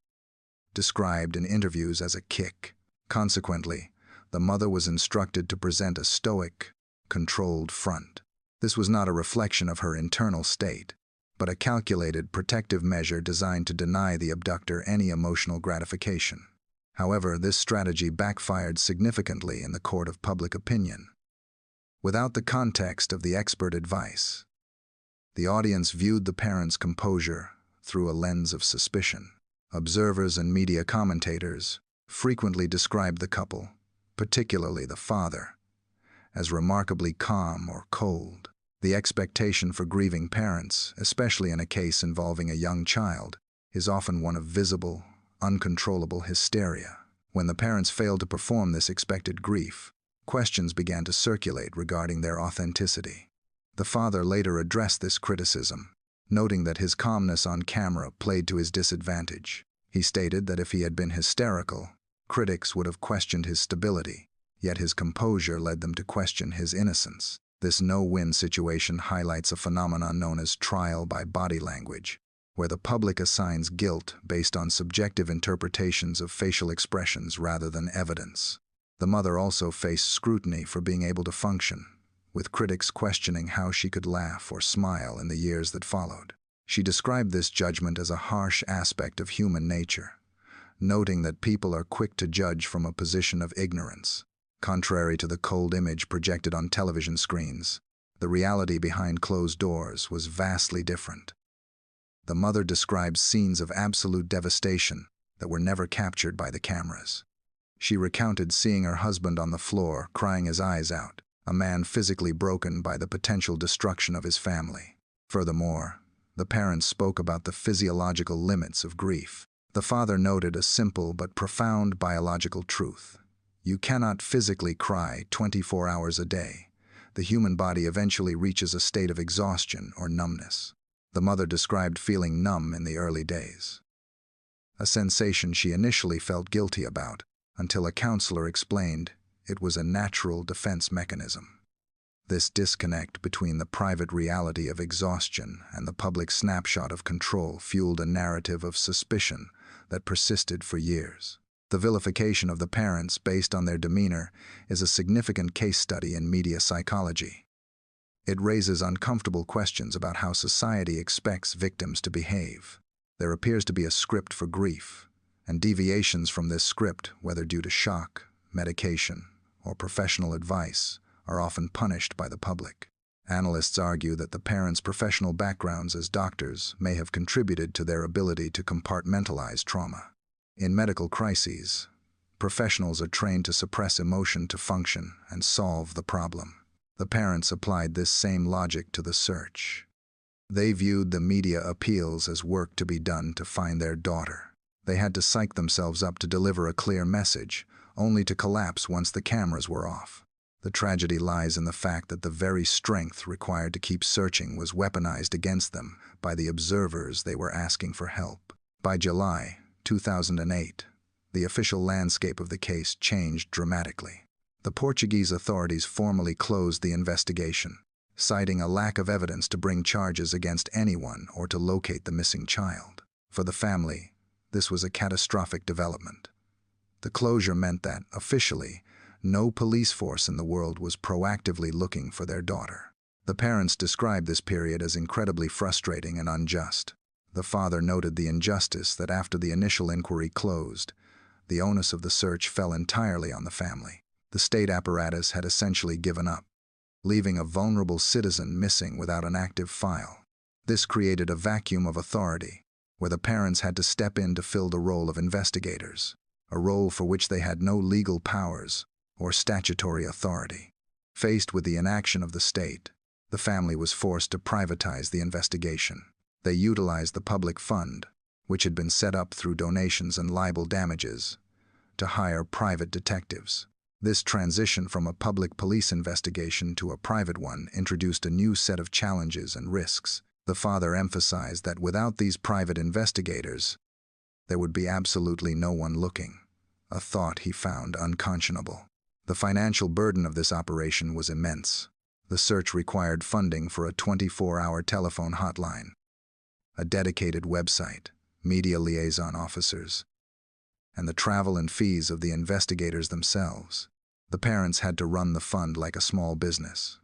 described in interviews as a kick. Consequently, the mother was instructed to present a stoic, controlled front. This was not a reflection of her internal state, but a calculated protective measure designed to deny the abductor any emotional gratification. However, this strategy backfired significantly in the court of public opinion. Without the context of the expert advice, the audience viewed the parents' composure through a lens of suspicion. Observers and media commentators frequently described the couple, particularly the father, as remarkably calm or cold. The expectation for grieving parents, especially in a case involving a young child, is often one of visible, uncontrollable hysteria. When the parents failed to perform this expected grief, questions began to circulate regarding their authenticity. The father later addressed this criticism, noting that his calmness on camera played to his disadvantage. He stated that if he had been hysterical, critics would have questioned his stability, yet his composure led them to question his innocence. This no-win situation highlights a phenomenon known as trial by body language, where the public assigns guilt based on subjective interpretations of facial expressions rather than evidence. The mother also faced scrutiny for being able to function, with critics questioning how she could laugh or smile in the years that followed. She described this judgment as a harsh aspect of human nature, noting that people are quick to judge from a position of ignorance. Contrary to the cold image projected on television screens, the reality behind closed doors was vastly different. The mother described scenes of absolute devastation that were never captured by the cameras. She recounted seeing her husband on the floor, crying his eyes out, a man physically broken by the potential destruction of his family. Furthermore, the parents spoke about the physiological limits of grief. The father noted a simple but profound biological truth. You cannot physically cry 24 hours a day. The human body eventually reaches a state of exhaustion or numbness. The mother described feeling numb in the early days, a sensation she initially felt guilty about, until a counselor explained it was a natural defense mechanism. This disconnect between the private reality of exhaustion and the public snapshot of control fueled a narrative of suspicion that persisted for years. The vilification of the parents based on their demeanor is a significant case study in media psychology. It raises uncomfortable questions about how society expects victims to behave. There appears to be a script for grief, and deviations from this script, whether due to shock, medication, or professional advice, are often punished by the public. Analysts argue that the parents' professional backgrounds as doctors may have contributed to their ability to compartmentalize trauma. In medical crises, professionals are trained to suppress emotion to function and solve the problem. The parents applied this same logic to the search. They viewed the media appeals as work to be done to find their daughter. They had to psych themselves up to deliver a clear message, only to collapse once the cameras were off. The tragedy lies in the fact that the very strength required to keep searching was weaponized against them by the observers they were asking for help. By July 2008, the official landscape of the case changed dramatically. The Portuguese authorities formally closed the investigation, citing a lack of evidence to bring charges against anyone or to locate the missing child. For the family, this was a catastrophic development. The closure meant that, officially, no police force in the world was proactively looking for their daughter. The parents described this period as incredibly frustrating and unjust. The father noted the injustice that after the initial inquiry closed, the onus of the search fell entirely on the family. The state apparatus had essentially given up, leaving a vulnerable citizen missing without an active file. This created a vacuum of authority, where the parents had to step in to fill the role of investigators, a role for which they had no legal powers or statutory authority. Faced with the inaction of the state, the family was forced to privatize the investigation. They utilized the public fund, which had been set up through donations and libel damages, to hire private detectives. This transition from a public police investigation to a private one introduced a new set of challenges and risks. The father emphasized that without these private investigators, there would be absolutely no one looking, a thought he found unconscionable. The financial burden of this operation was immense. The search required funding for a 24-hour telephone hotline, a dedicated website, media liaison officers, and the travel and fees of the investigators themselves. The parents had to run the fund like a small business,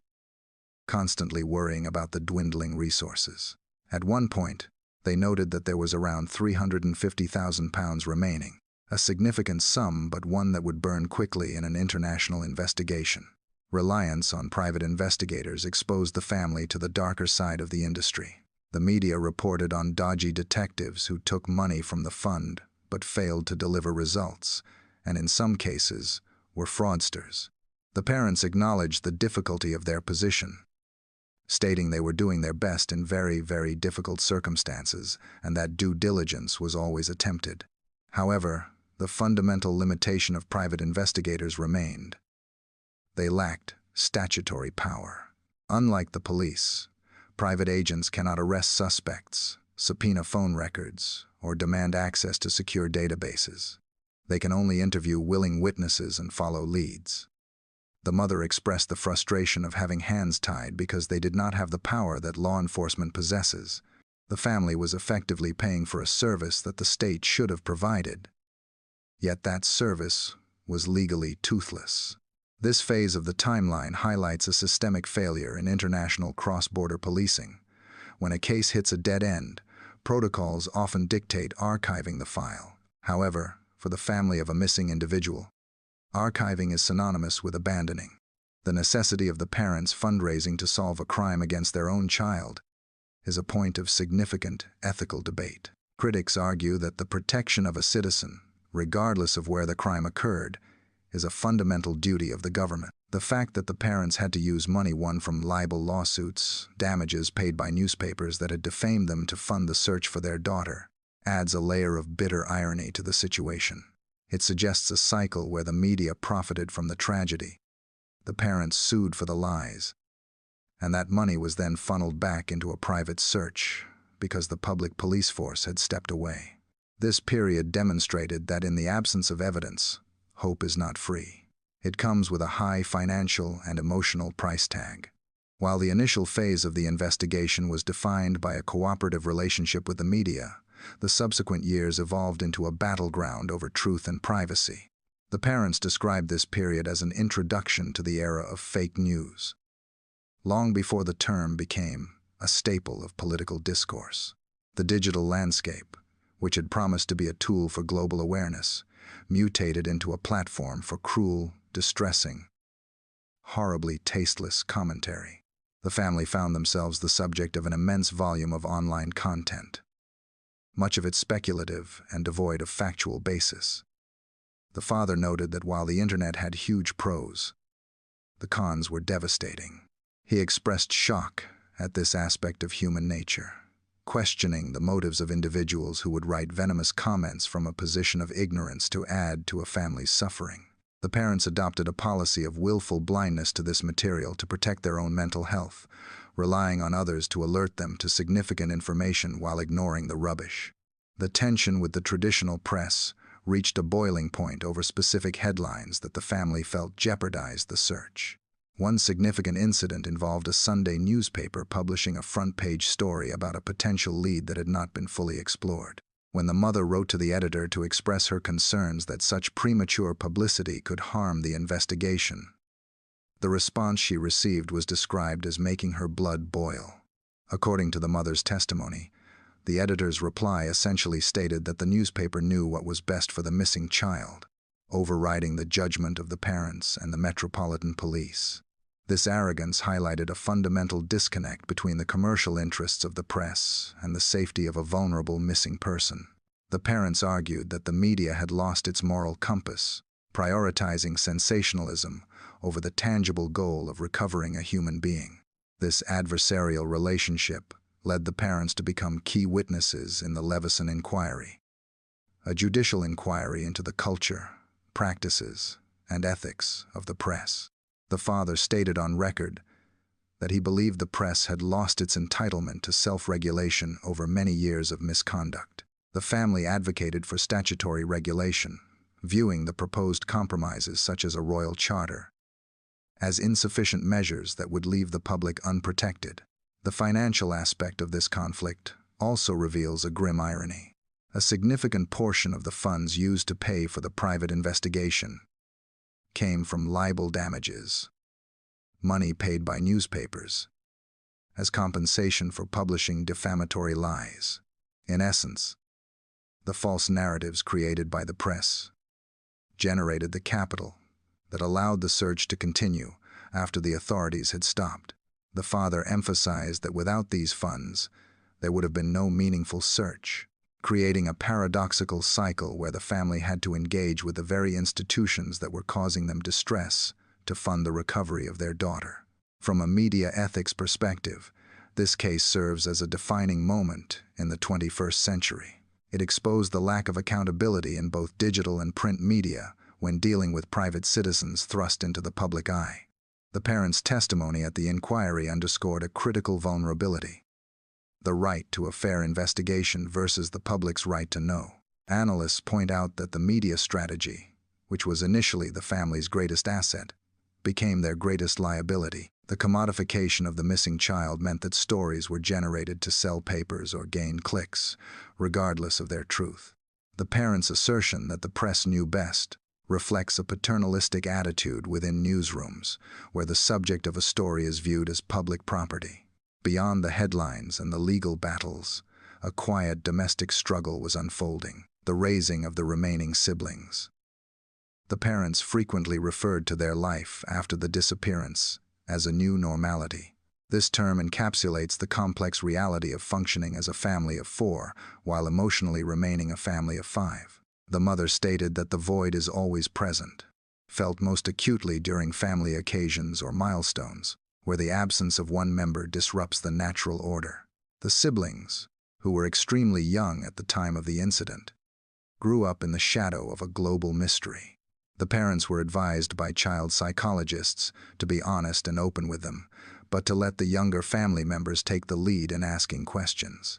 constantly worrying about the dwindling resources. At one point, they noted that there was around £350,000 remaining, a significant sum but one that would burn quickly in an international investigation. Reliance on private investigators exposed the family to the darker side of the industry. The media reported on dodgy detectives who took money from the fund but failed to deliver results, and in some cases, were fraudsters. The parents acknowledged the difficulty of their position, stating they were doing their best in very, very difficult circumstances and that due diligence was always attempted. However, the fundamental limitation of private investigators remained. They lacked statutory power. Unlike the police, private agents cannot arrest suspects, subpoena phone records, or demand access to secure databases. They can only interview willing witnesses and follow leads. The mother expressed the frustration of having hands tied because they did not have the power that law enforcement possesses. The family was effectively paying for a service that the state should have provided. Yet that service was legally toothless. This phase of the timeline highlights a systemic failure in international cross-border policing. When a case hits a dead end, protocols often dictate archiving the file. However, for the family of a missing individual, archiving is synonymous with abandoning. The necessity of the parents fundraising to solve a crime against their own child is a point of significant ethical debate. Critics argue that the protection of a citizen, regardless of where the crime occurred, is a fundamental duty of the government. The fact that the parents had to use money won from libel lawsuits, damages paid by newspapers that had defamed them to fund the search for their daughter, adds a layer of bitter irony to the situation. It suggests a cycle where the media profited from the tragedy, the parents sued for the lies, and that money was then funneled back into a private search because the public police force had stepped away. This period demonstrated that in the absence of evidence, hope is not free. It comes with a high financial and emotional price tag. While the initial phase of the investigation was defined by a cooperative relationship with the media, the subsequent years evolved into a battleground over truth and privacy. The parents described this period as an introduction to the era of fake news, long before the term became a staple of political discourse. The digital landscape, which had promised to be a tool for global awareness, mutated into a platform for cruel, distressing, horribly tasteless commentary. The family found themselves the subject of an immense volume of online content, much of it speculative and devoid of factual basis. The father noted that while the internet had huge pros, the cons were devastating. He expressed shock at this aspect of human nature, questioning the motives of individuals who would write venomous comments from a position of ignorance to add to a family's suffering. The parents adopted a policy of willful blindness to this material to protect their own mental health, relying on others to alert them to significant information while ignoring the rubbish. The tension with the traditional press reached a boiling point over specific headlines that the family felt jeopardized the search. One significant incident involved a Sunday newspaper publishing a front-page story about a potential lead that had not been fully explored. When the mother wrote to the editor to express her concerns that such premature publicity could harm the investigation, the response she received was described as making her blood boil. According to the mother's testimony, the editor's reply essentially stated that the newspaper knew what was best for the missing child, overriding the judgment of the parents and the Metropolitan Police. This arrogance highlighted a fundamental disconnect between the commercial interests of the press and the safety of a vulnerable missing person. The parents argued that the media had lost its moral compass, prioritizing sensationalism over the tangible goal of recovering a human being. This adversarial relationship led the parents to become key witnesses in the Leveson inquiry, a judicial inquiry into the culture, practices, and ethics of the press. The father stated on record that he believed the press had lost its entitlement to self-regulation over many years of misconduct. The family advocated for statutory regulation, viewing the proposed compromises such as a royal charter as insufficient measures that would leave the public unprotected. The financial aspect of this conflict also reveals a grim irony. A significant portion of the funds used to pay for the private investigation came from libel damages, money paid by newspapers, as compensation for publishing defamatory lies. In essence, the false narratives created by the press generated the capital that allowed the search to continue after the authorities had stopped. The father emphasized that without these funds, there would have been no meaningful search, creating a paradoxical cycle where the family had to engage with the very institutions that were causing them distress to fund the recovery of their daughter. From a media ethics perspective, this case serves as a defining moment in the 21st century. It exposed the lack of accountability in both digital and print media when dealing with private citizens thrust into the public eye. The parents' testimony at the inquiry underscored a critical vulnerability: the right to a fair investigation versus the public's right to know. Analysts point out that the media strategy, which was initially the family's greatest asset, became their greatest liability. The commodification of the missing child meant that stories were generated to sell papers or gain clicks, regardless of their truth. The parents' assertion that the press knew best reflects a paternalistic attitude within newsrooms, where the subject of a story is viewed as public property. Beyond the headlines and the legal battles, a quiet domestic struggle was unfolding: the raising of the remaining siblings. The parents frequently referred to their life after the disappearance as a new normality. This term encapsulates the complex reality of functioning as a family of 4 while emotionally remaining a family of 5. The mother stated that the void is always present, felt most acutely during family occasions or milestones, where the absence of one member disrupts the natural order. The siblings, who were extremely young at the time of the incident, grew up in the shadow of a global mystery. The parents were advised by child psychologists to be honest and open with them, but to let the younger family members take the lead in asking questions.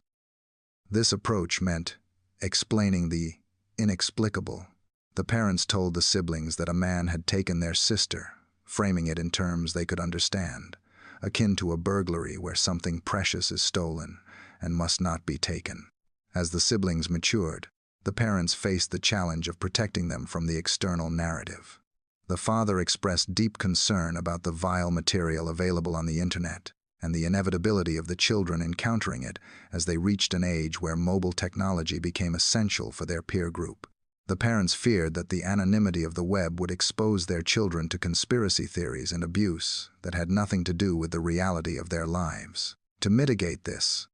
This approach meant explaining the inexplicable. The parents told the siblings that a man had taken their sister, framing it in terms they could understand, akin to a burglary where something precious is stolen and must not be taken. As the siblings matured, the parents faced the challenge of protecting them from the external narrative. The father expressed deep concern about the vile material available on the internet and the inevitability of the children encountering it as they reached an age where mobile technology became essential for their peer group. The parents feared that the anonymity of the web would expose their children to conspiracy theories and abuse that had nothing to do with the reality of their lives. To mitigate this,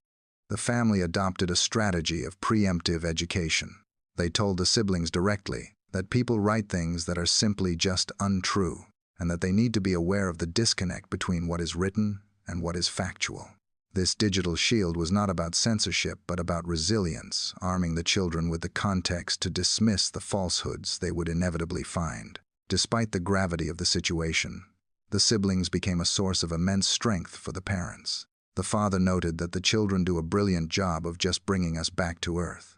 the family adopted a strategy of preemptive education. They told the siblings directly that people write things that are simply just untrue, and that they need to be aware of the disconnect between what is written and what is factual. This digital shield was not about censorship, but about resilience, arming the children with the context to dismiss the falsehoods they would inevitably find. Despite the gravity of the situation, the siblings became a source of immense strength for the parents. The father noted that the children do a brilliant job of just bringing us back to earth.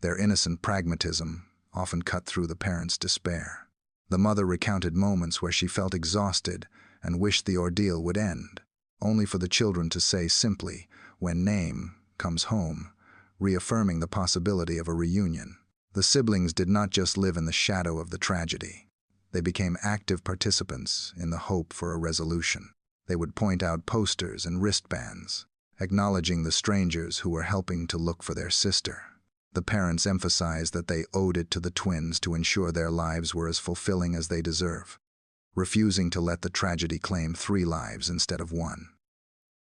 Their innocent pragmatism often cut through the parents' despair. The mother recounted moments where she felt exhausted and wished the ordeal would end, only for the children to say simply, "When name comes home, reaffirming the possibility of a reunion. The siblings did not just live in the shadow of the tragedy. They became active participants in the hope for a resolution. They would point out posters and wristbands, acknowledging the strangers who were helping to look for their sister. The parents emphasized that they owed it to the twins to ensure their lives were as fulfilling as they deserve, refusing to let the tragedy claim 3 lives instead of 1.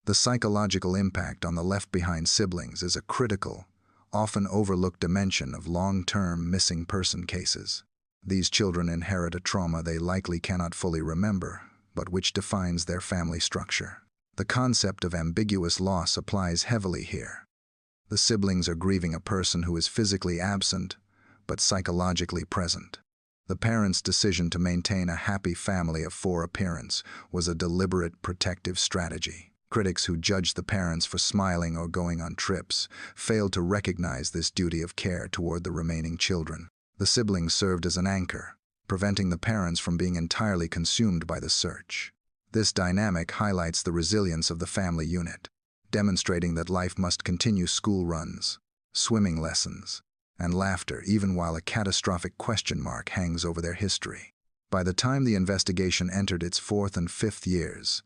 The psychological impact on the left-behind siblings is a critical, often overlooked dimension of long-term missing person cases. These children inherit a trauma they likely cannot fully remember, but which defines their family structure. The concept of ambiguous loss applies heavily here. The siblings are grieving a person who is physically absent, but psychologically present. The parents' decision to maintain a happy family of 4 appearance was a deliberate protective strategy. Critics who judged the parents for smiling or going on trips failed to recognize this duty of care toward the remaining children. The siblings served as an anchor, preventing the parents from being entirely consumed by the search. This dynamic highlights the resilience of the family unit, demonstrating that life must continue school runs, swimming lessons, and laughter even while a catastrophic question mark hangs over their history. By the time the investigation entered its 4th and 5th years,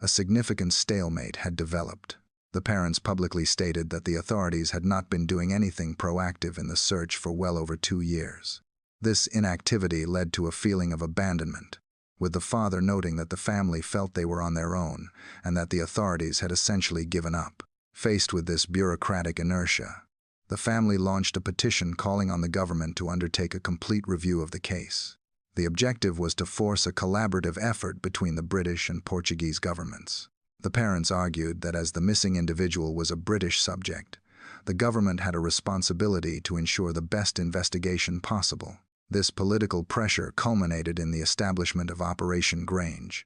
a significant stalemate had developed. The parents publicly stated that the authorities had not been doing anything proactive in the search for well over 2 years. This inactivity led to a feeling of abandonment, with the father noting that the family felt they were on their own and that the authorities had essentially given up. Faced with this bureaucratic inertia, the family launched a petition calling on the government to undertake a complete review of the case. The objective was to force a collaborative effort between the British and Portuguese governments. The parents argued that as the missing individual was a British subject, the government had a responsibility to ensure the best investigation possible. This political pressure culminated in the establishment of Operation Grange,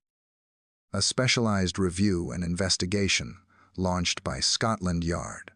a specialized review and investigation launched by Scotland Yard,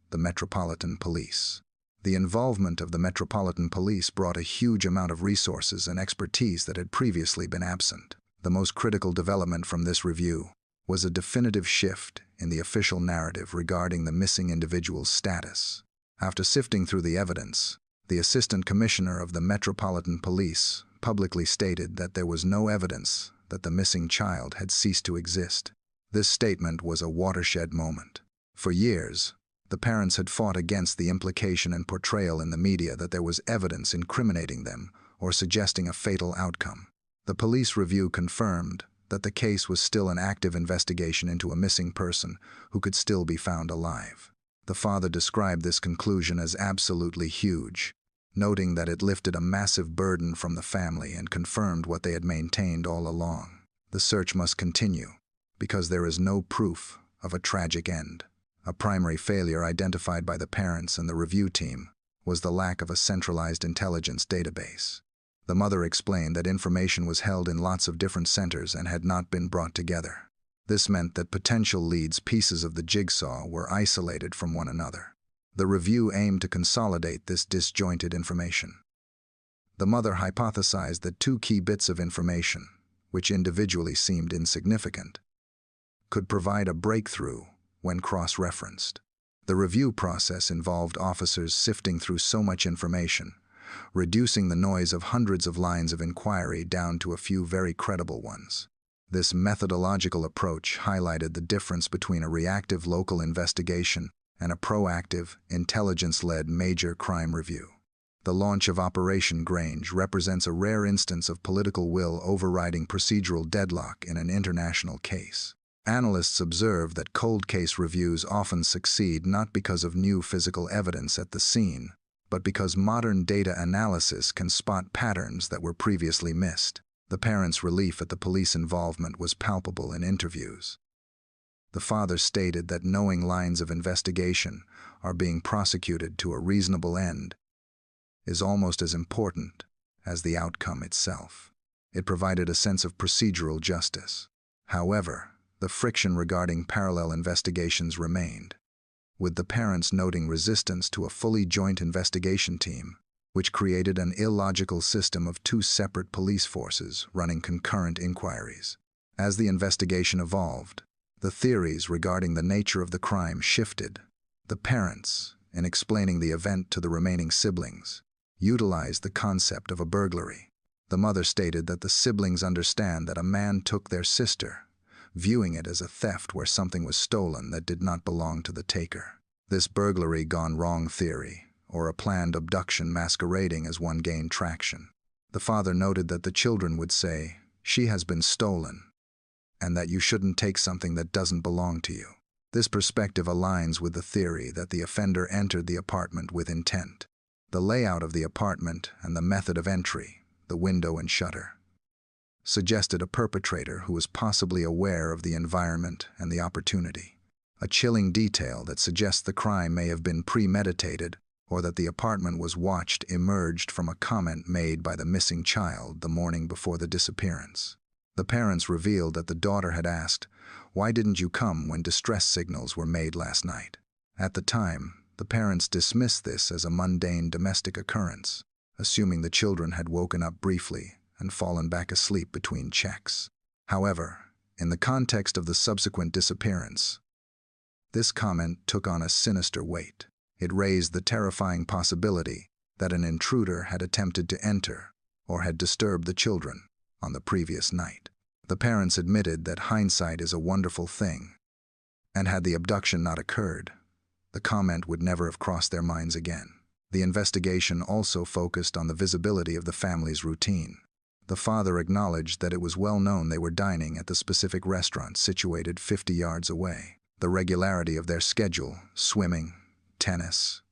the Metropolitan Police. The involvement of the Metropolitan Police brought a huge amount of resources and expertise that had previously been absent. The most critical development from this review was a definitive shift in the official narrative regarding the missing individual's status. After sifting through the evidence, the Assistant Commissioner of the Metropolitan Police publicly stated that there was no evidence that the missing child had ceased to exist. This statement was a watershed moment. For years, the parents had fought against the implication and portrayal in the media that there was evidence incriminating them or suggesting a fatal outcome. The police review confirmed that the case was still an active investigation into a missing person who could still be found alive. The father described this conclusion as absolutely huge, noting that it lifted a massive burden from the family and confirmed what they had maintained all along. The search must continue, because there is no proof of a tragic end. A primary failure identified by the parents and the review team was the lack of a centralized intelligence database. The mother explained that information was held in lots of different centers and had not been brought together. This meant that potential leads, pieces of the jigsaw, were isolated from one another. The review aimed to consolidate this disjointed information. The mother hypothesized that 2 key bits of information, which individually seemed insignificant, could provide a breakthrough when cross-referenced. The review process involved officers sifting through so much information, reducing the noise of hundreds of lines of inquiry down to a few very credible ones. This methodological approach highlighted the difference between a reactive local investigation and a proactive, intelligence-led major crime review. The launch of Operation Grange represents a rare instance of political will overriding procedural deadlock in an international case. Analysts observe that cold case reviews often succeed not because of new physical evidence at the scene, but because modern data analysis can spot patterns that were previously missed. The parents' relief at the police involvement was palpable in interviews. The father stated that knowing lines of investigation are being prosecuted to a reasonable end is almost as important as the outcome itself. It provided a sense of procedural justice. However, the friction regarding parallel investigations remained, with the parents noting resistance to a fully joint investigation team, which created an illogical system of 2 separate police forces running concurrent inquiries. As the investigation evolved, the theories regarding the nature of the crime shifted. The parents, in explaining the event to the remaining siblings, utilized the concept of a burglary. The mother stated that the siblings understand that a man took their sister, viewing it as a theft where something was stolen that did not belong to the taker. This burglary gone wrong theory, or a planned abduction masquerading as one gained traction. The father noted that the children would say, "She has been stolen," and that you shouldn't take something that doesn't belong to you. This perspective aligns with the theory that the offender entered the apartment with intent. The layout of the apartment and the method of entry, the window and shutter, suggested a perpetrator who was possibly aware of the environment and the opportunity. A chilling detail that suggests the crime may have been premeditated or that the apartment was watched emerged from a comment made by the missing child the morning before the disappearance. The parents revealed that the daughter had asked, "Why didn't you come when distress signals were made last night?" At the time, the parents dismissed this as a mundane domestic occurrence, assuming the children had woken up briefly and fallen back asleep between checks. However, in the context of the subsequent disappearance, this comment took on a sinister weight. It raised the terrifying possibility that an intruder had attempted to enter or had disturbed the children on the previous night. The parents admitted that hindsight is a wonderful thing, and had the abduction not occurred, the comment would never have crossed their minds again. The investigation also focused on the visibility of the family's routine. The father acknowledged that it was well known they were dining at the specific restaurant situated 50 yards away. The regularity of their schedule, swimming, tennis,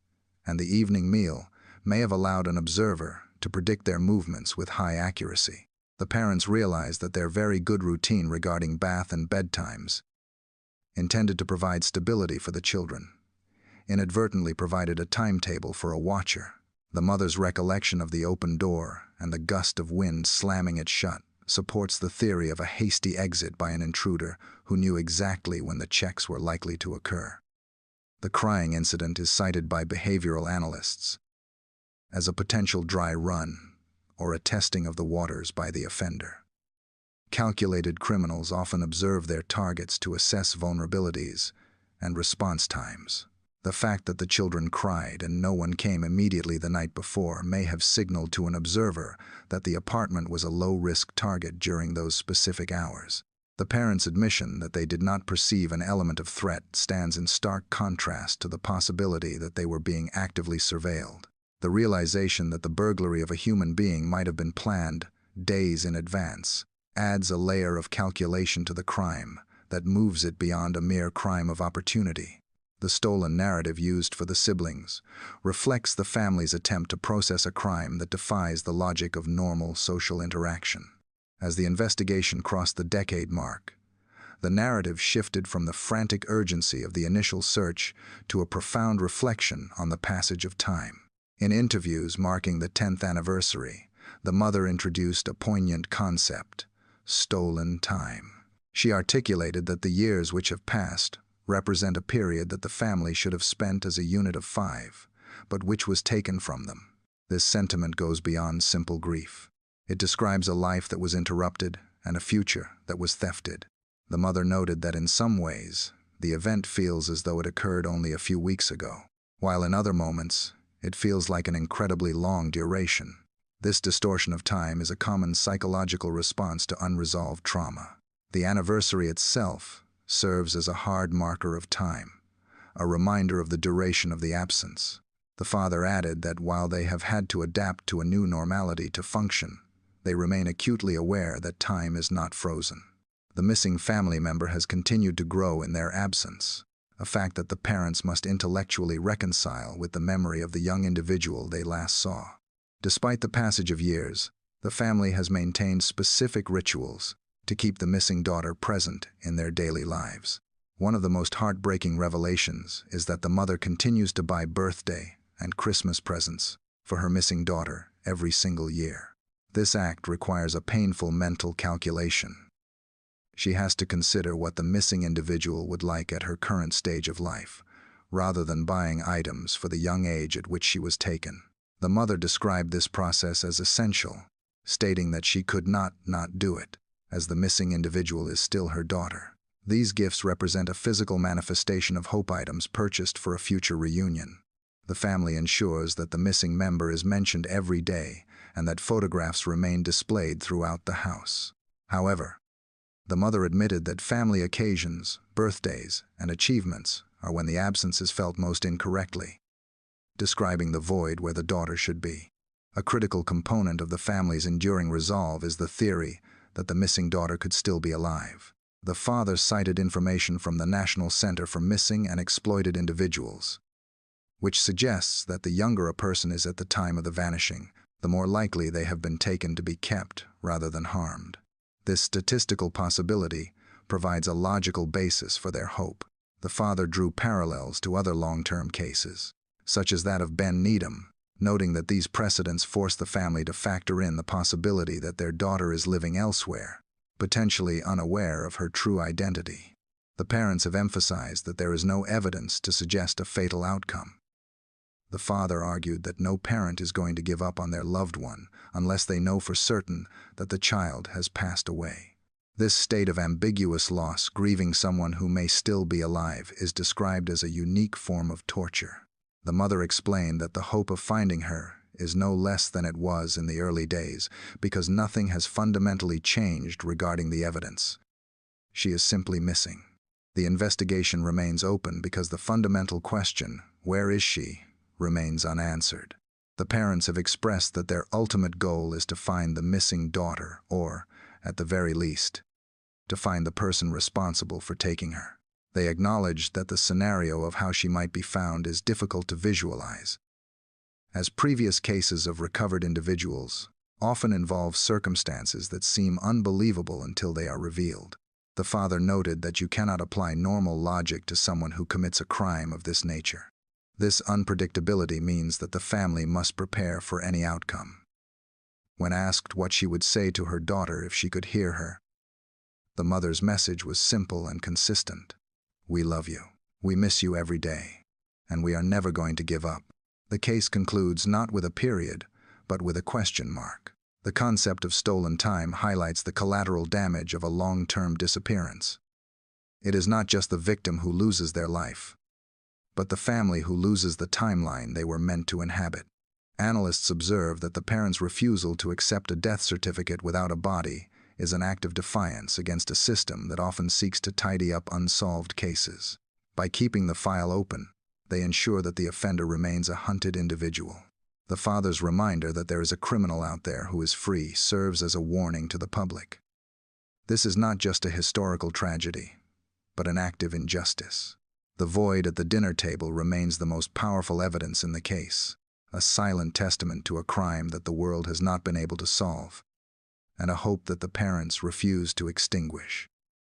and the evening meal may have allowed an observer to predict their movements with high accuracy. The parents realized that their very good routine regarding bath and bedtimes, intended to provide stability for the children, inadvertently provided a timetable for a watcher. The mother's recollection of the open door and the gust of wind slamming it shut supports the theory of a hasty exit by an intruder who knew exactly when the checks were likely to occur. The crying incident is cited by behavioral analysts as a potential dry run or a testing of the waters by the offender. Calculated criminals often observe their targets to assess vulnerabilities and response times. The fact that the children cried and no one came immediately the night before may have signaled to an observer that the apartment was a low-risk target during those specific hours. The parents' admission that they did not perceive an element of threat stands in stark contrast to the possibility that they were being actively surveilled. The realization that the burglary of a human being might have been planned days in advance adds a layer of calculation to the crime that moves it beyond a mere crime of opportunity. The stolen narrative used for the siblings reflects the family's attempt to process a crime that defies the logic of normal social interaction. As the investigation crossed the decade mark, the narrative shifted from the frantic urgency of the initial search to a profound reflection on the passage of time. In interviews marking the 10th anniversary, the mother introduced a poignant concept: stolen time. She articulated that the years which have passed represent a period that the family should have spent as a unit of 5, but which was taken from them. This sentiment goes beyond simple grief. It describes a life that was interrupted and a future that was thefted. The mother noted that in some ways, the event feels as though it occurred only a few weeks ago, while in other moments, it feels like an incredibly long duration. This distortion of time is a common psychological response to unresolved trauma. The anniversary itself serves as a hard marker of time, a reminder of the duration of the absence. The father added that while they have had to adapt to a new normality to function, they remain acutely aware that time is not frozen. The missing family member has continued to grow in their absence, a fact that the parents must intellectually reconcile with the memory of the young individual they last saw. Despite the passage of years, the family has maintained specific rituals to keep the missing daughter present in their daily lives. One of the most heartbreaking revelations is that the mother continues to buy birthday and Christmas presents for her missing daughter every single year. This act requires a painful mental calculation. She has to consider what the missing individual would like at her current stage of life, rather than buying items for the young age at which she was taken. The mother described this process as essential, stating that she could not do it, as the missing individual is still her daughter. These gifts represent a physical manifestation of hope items purchased for a future reunion. The family ensures that the missing member is mentioned every day and that photographs remain displayed throughout the house. However, the mother admitted that family occasions, birthdays, and achievements are when the absence is felt most incorrectly, describing the void where the daughter should be. A critical component of the family's enduring resolve is the theory that the missing daughter could still be alive. The father cited information from the National Center for Missing and Exploited Individuals, which suggests that the younger a person is at the time of the vanishing, the more likely they have been taken to be kept rather than harmed. This statistical possibility provides a logical basis for their hope. The father drew parallels to other long-term cases, such as that of Ben Needham, noting that these precedents force the family to factor in the possibility that their daughter is living elsewhere, potentially unaware of her true identity. The parents have emphasized that there is no evidence to suggest a fatal outcome. The father argued that no parent is going to give up on their loved one unless they know for certain that the child has passed away. This state of ambiguous loss, grieving someone who may still be alive, is described as a unique form of torture. The mother explained that the hope of finding her is no less than it was in the early days because nothing has fundamentally changed regarding the evidence. She is simply missing. The investigation remains open because the fundamental question, where is she, remains unanswered. The parents have expressed that their ultimate goal is to find the missing daughter or, at the very least, to find the person responsible for taking her. They acknowledge that the scenario of how she might be found is difficult to visualize, as previous cases of recovered individuals often involve circumstances that seem unbelievable until they are revealed. The father noted that you cannot apply normal logic to someone who commits a crime of this nature. This unpredictability means that the family must prepare for any outcome. When asked what she would say to her daughter if she could hear her, the mother's message was simple and consistent. We love you. We miss you every day. And we are never going to give up. The case concludes not with a period, but with a question mark. The concept of stolen time highlights the collateral damage of a long-term disappearance. It is not just the victim who loses their life, but the family who loses the timeline they were meant to inhabit. Analysts observe that the parents' refusal to accept a death certificate without a body is an act of defiance against a system that often seeks to tidy up unsolved cases. By keeping the file open, they ensure that the offender remains a hunted individual. The father's reminder that there is a criminal out there who is free serves as a warning to the public. This is not just a historical tragedy, but an act of injustice. The void at the dinner table remains the most powerful evidence in the case, a silent testament to a crime that the world has not been able to solve, and a hope that the parents refuse to extinguish.